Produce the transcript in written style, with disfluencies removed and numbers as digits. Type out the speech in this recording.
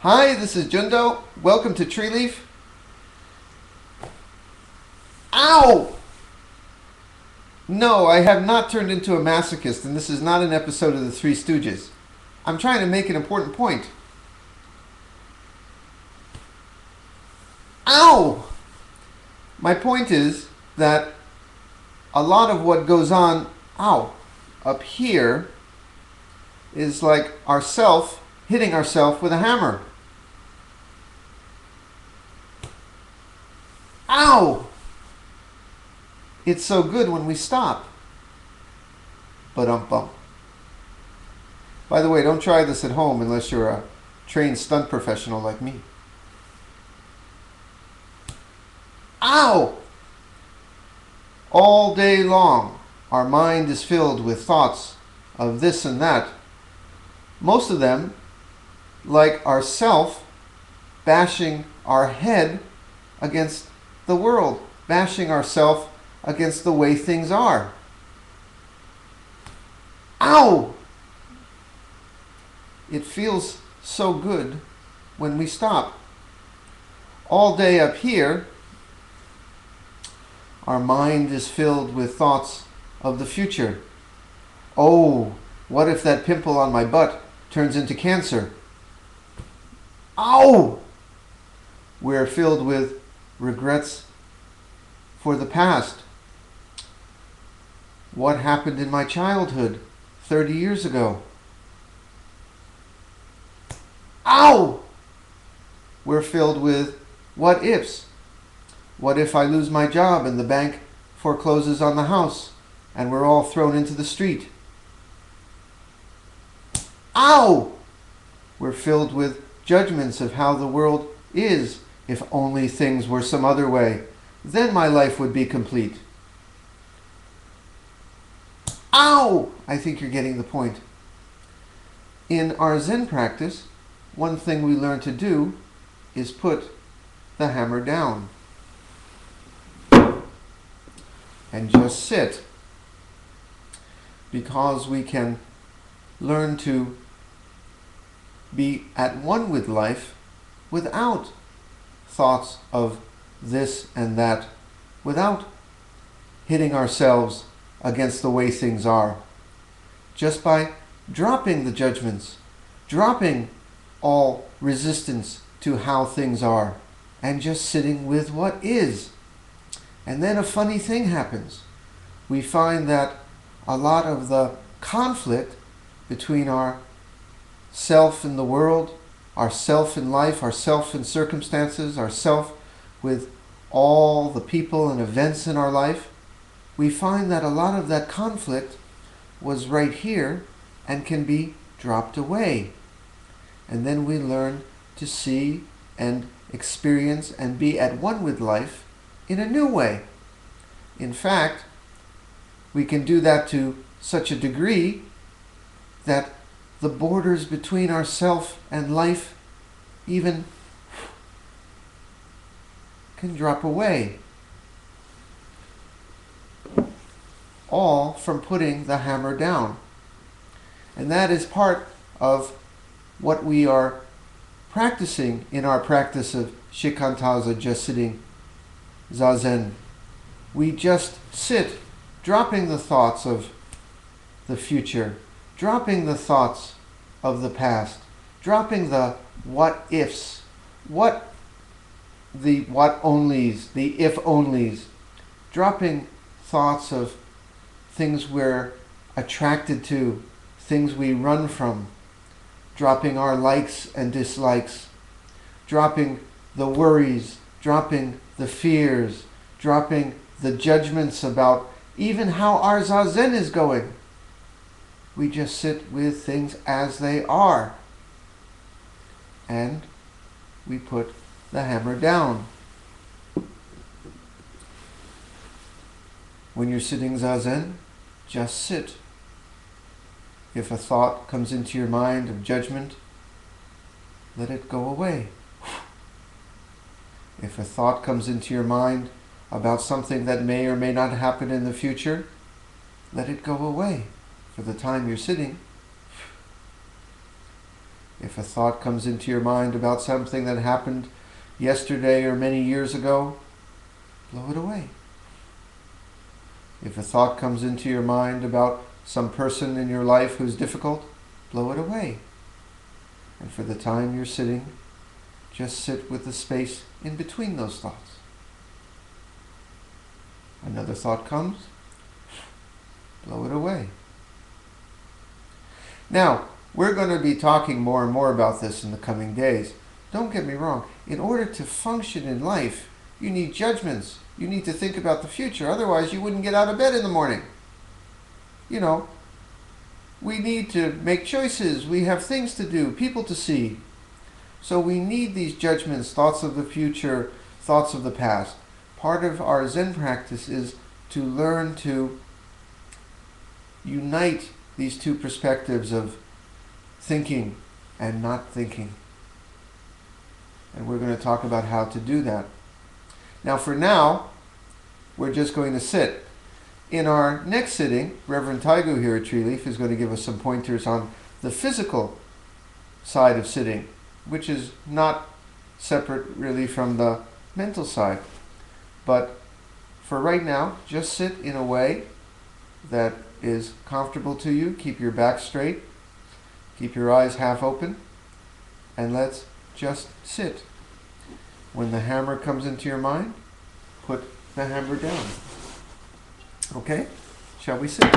Hi, this is Jundo. Welcome to Tree Leaf. Ow! No, I have not turned into a masochist, and this is not an episode of the Three Stooges. I'm trying to make an important point. Ow! My point is that a lot of what goes on, up here is like ourself hitting ourself with a hammer. Ow! It's so good when we stop. Ba-dum-bum. By the way, don't try this at home unless you're a trained stunt professional like me. Ow! All day long, our mind is filled with thoughts of this and that. Most of them, like ourself, bashing our head against the world, bashing ourself against the way things are. Ow! It feels so good when we stop. All day up here, our mind is filled with thoughts of the future. Oh, what if that pimple on my butt turns into cancer? Ow! We're filled with regrets for the past. What happened in my childhood 30 years ago? Ow! We're filled with what ifs. What if I lose my job and the bank forecloses on the house and we're all thrown into the street? Ow! We're filled with judgments of how the world is. If only things were some other way, then my life would be complete. Ow! I think you're getting the point. In our Zen practice, one thing we learn to do is put the hammer down and just sit, because we can learn to be at one with life without thoughts of this and that, without hitting ourselves against the way things are, just by dropping the judgments, dropping all resistance to how things are, and just sitting with what is. And then a funny thing happens. We find that a lot of the conflict between our self in the world, our self in life, our self in circumstances, our self with all the people and events in our life, we find that a lot of that conflict was right here and can be dropped away. And then we learn to see and experience and be at one with life in a new way. In fact, we can do that to such a degree that the borders between ourself and life even can drop away. All from putting the hammer down. And that is part of what we are practicing in our practice of shikantaza, just sitting zazen. We just sit, dropping the thoughts of the future, dropping the thoughts of the past, dropping the what ifs, the what onlys, the if onlys, dropping thoughts of things we're attracted to, things we run from, dropping our likes and dislikes, dropping the worries, dropping the fears, dropping the judgments about even how our zazen is going. We just sit with things as they are. And we put the hammer down. When you're sitting zazen, just sit. If a thought comes into your mind of judgment, let it go away. If a thought comes into your mind about something that may or may not happen in the future, let it go away for the time you're sitting. If a thought comes into your mind about something that happened yesterday or many years ago, blow it away. If a thought comes into your mind about some person in your life who's difficult, blow it away. And for the time you're sitting, just sit with the space in between those thoughts. Another thought comes, blow it away. Now, we're going to be talking more and more about this in the coming days. Don't get me wrong. In order to function in life, you need judgments. You need to think about the future. Otherwise, you wouldn't get out of bed in the morning. You know, we need to make choices. We have things to do, people to see. So we need these judgments, thoughts of the future, thoughts of the past. Part of our Zen practice is to learn to unite these two perspectives of thinking and not thinking. And we're going to talk about how to do that. Now, for now, we're just going to sit. In our next sitting, Reverend Taigu here at Tree Leaf is going to give us some pointers on the physical side of sitting, which is not separate really from the mental side. But for right now, just sit in a way that is comfortable to you. Keep your back straight. Keep your eyes half open. And let's just sit. When the hammer comes into your mind, put the hammer down. Okay? Shall we sit?